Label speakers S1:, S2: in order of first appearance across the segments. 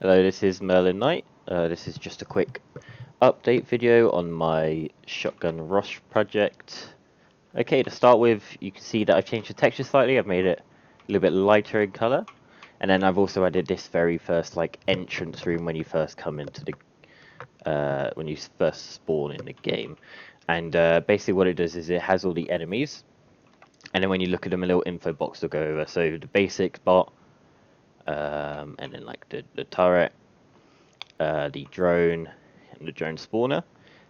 S1: Hello, this is Merlin Knight. This is just a quick update video on my Shotgun Rush project. Okay, to start with, you can see that I've changed the texture slightly. I've made it a little bit lighter in color, and then I've also added this very first entrance room when you first come into the when you first spawn in the game. And basically, what it does is it has all the enemies, and then when you look at them, a little info box will go over. So the basic bot, and then the turret, the drone, and the drone spawner.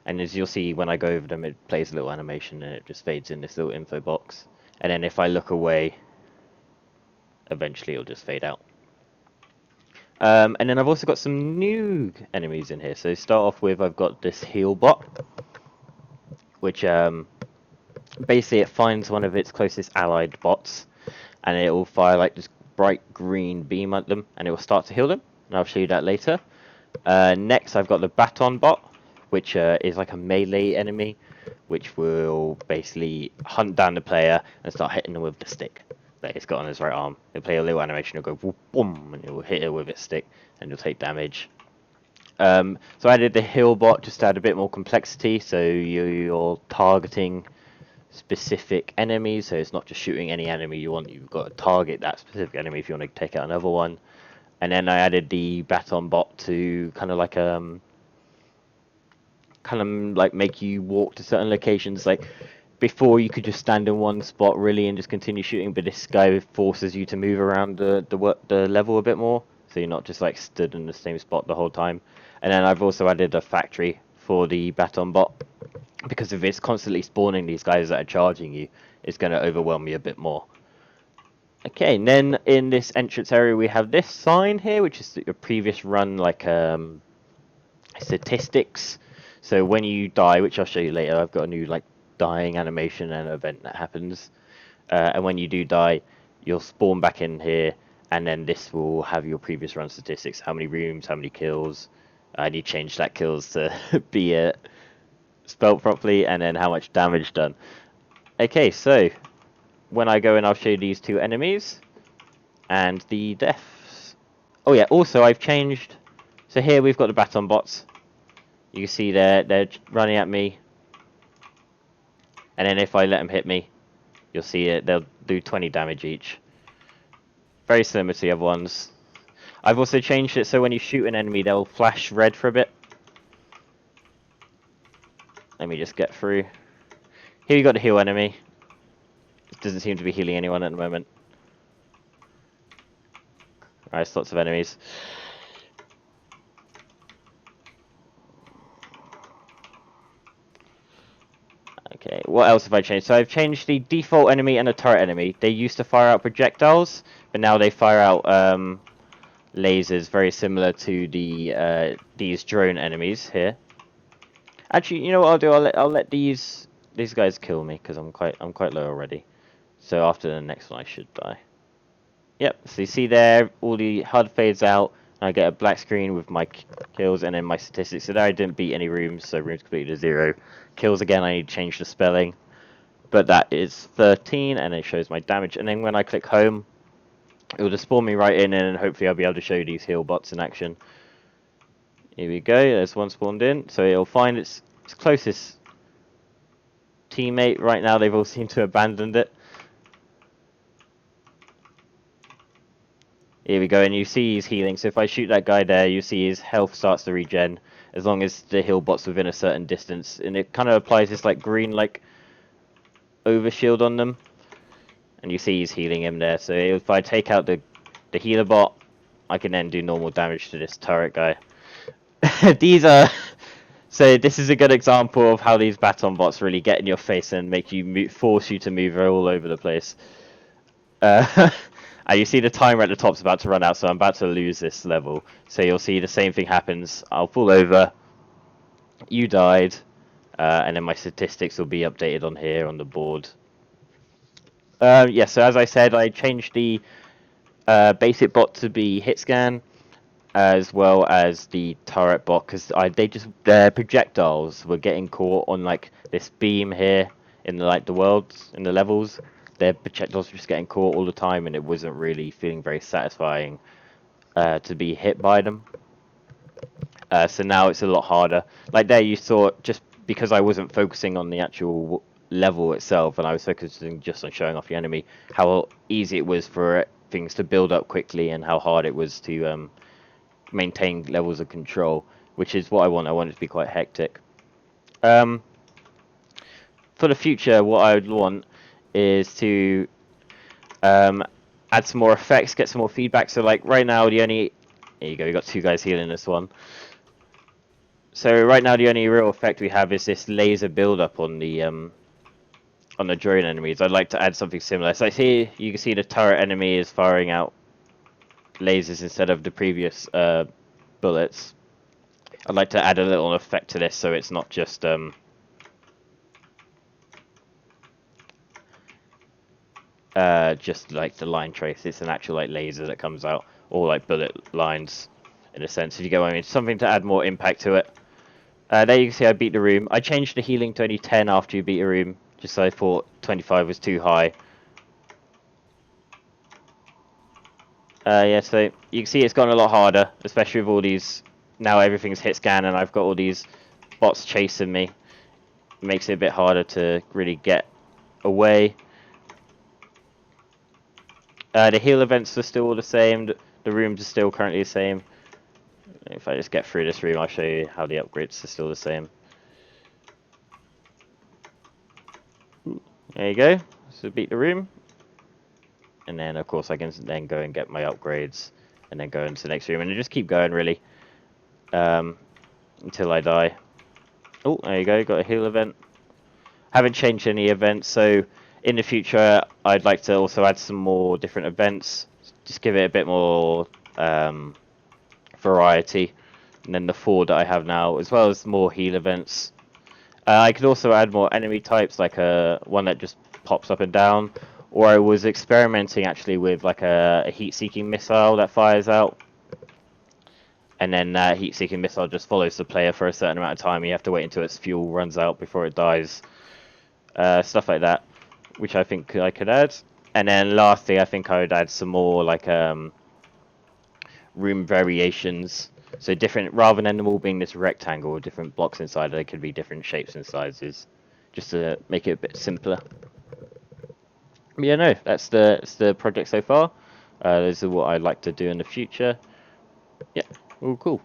S1: And as you'll see, when I go over them, it plays a little animation and it just fades in this little info box. And then if I look away, eventually it'll just fade out. And then I've also got some new enemies in here. So start off with, I've got this heal bot, which basically it finds one of its closest allied bots, and it will fire like this bright green beam at them, and it will start to heal them. And I'll show you that later. Next, I've got the batton bot, which is like a melee enemy, which will basically hunt down the player and start hitting them with the stick that it's got on his right arm. It'll play a little animation, it'll go whoop, boom, and it will hit it with its stick, and you'll take damage. So I added the heal bot just to add a bit more complexity, so you're targeting specific enemies, so it's not just shooting any enemy you want, you've got to target that specific enemy if you want to take out another one. And then I added the baton bot to kind of make you walk to certain locations. Like before, you could just stand in one spot really and just continue shooting, but this guy forces you to move around the level a bit more, so you're not just like stood in the same spot the whole time. And then I've also added a factory for the baton bot, because if it's constantly spawning these guys that are charging you, it's going to overwhelm you a bit more. Okay, and then in this entrance area we have this sign here, which is your previous run statistics. So when you die, which I'll show you later, I've got a new dying animation and event that happens. And when you do die, you'll spawn back in here, and then this will have your previous run statistics: how many rooms, how many kills. I need to change that kills to be spelled properly, and then how much damage done. Okay, so when I go in, I'll show you these two enemies and the deaths. Oh yeah, also I've changed. So here we've got the baton bots. You can see they're running at me, and then if I let them hit me, you'll see it. They'll do 20 damage each. Very similar to the other ones. I've also changed it so when you shoot an enemy, they'll flash red for a bit. Let me just get through. Here you got the heal enemy. It doesn't seem to be healing anyone at the moment. Alright, lots of enemies. Okay, what else have I changed? So I've changed the default enemy and the turret enemy. They used to fire out projectiles, but now they fire out lasers, very similar to the these drone enemies here. Actually, you know what I'll do? I'll let these guys kill me because I'm quite low already. So after the next one, I should die. Yep. So you see there, all the HUD fades out, and I get a black screen with my kills and then my statistics. So there, I didn't beat any rooms, so rooms completed to 0. Kills again, I need to change the spelling, but that is 13, and it shows my damage. And then when I click home, it will just spawn me right in, and hopefully I'll be able to show you these heal bots in action. Here we go. There's one spawned in, so it'll find its closest teammate. Right now, they've all seemed to have abandoned it. Here we go, and you see he's healing. So if I shoot that guy there, you see his health starts to regen as long as the heal bot's within a certain distance, and it kind of applies this green overshield on them. And you see he's healing him there. So if I take out the healer bot, I can then do normal damage to this turret guy. These are so this is a good example of how these baton bots really get in your face and make you force you to move all over the place. And you see the timer at the top's about to run out, so I'm about to lose this level. So you'll see the same thing happens. I'll fall over. You died, and then my statistics will be updated on here on the board. Yeah, so as I said, I changed the basic bot to be hit scan, as well as the turret bot, because their projectiles were getting caught on this beam here in the worlds, in the levels. Their projectiles were just getting caught all the time, and it wasn't really feeling very satisfying to be hit by them. So now it's a lot harder. Like there, you saw just because I wasn't focusing on the actual level itself, and I was focusing just on showing off the enemy, how easy it was for things to build up quickly, and how hard it was to maintain levels of control, which is what I want. I want it to be quite hectic. Um, for the future, what I would want is to um, add some more effects, get some more feedback. So like right now, the only there you go, you got two guys healing this one. So right now, the only real effect we have is this laser build-up on the drone enemies. I'd like to add something similar. So here you can see the turret enemy is firing out lasers instead of the previous bullets. I'd like to add a little effect to this, so it's not just like the line trace. It's an actual like laser that comes out, or like bullet lines, in a sense. If you get what I mean, something to add more impact to it. There you can see I beat the room. I changed the healing to only 10 after you beat a room, just so I thought 25 was too high. Yeah, so you can see it's gotten a lot harder, especially with all these. Now everything's hit scan, and I've got all these bots chasing me. It makes it a bit harder to really get away. The heal events are still all the same. The rooms are still currently the same. If I just get through this room, I'll show you how the upgrades are still the same. There you go. So beat the room. And then, of course, I can then go and get my upgrades. And then go into the next room. And just keep going, really. Until I die. Oh, there you go. Got a heal event. Haven't changed any events. So, in the future, I'd like to also add some more different events. Just give it a bit more variety. And then the 4 that I have now, as well as more heal events. I could also add more enemy types, like one that just pops up and down. Or I was experimenting actually with like a heat-seeking missile that fires out. And then that heat-seeking missile just follows the player for a certain amount of time. You have to wait until its fuel runs out before it dies. Stuff like that, which I think I could add. And then lastly, I think I would add some more like room variations. So different, rather than them all being this rectangle with different blocks inside, they could be different shapes and sizes, just to make it a bit simpler. But yeah, no, that's the project so far. Those are what I'd like to do in the future. Yeah, all cool.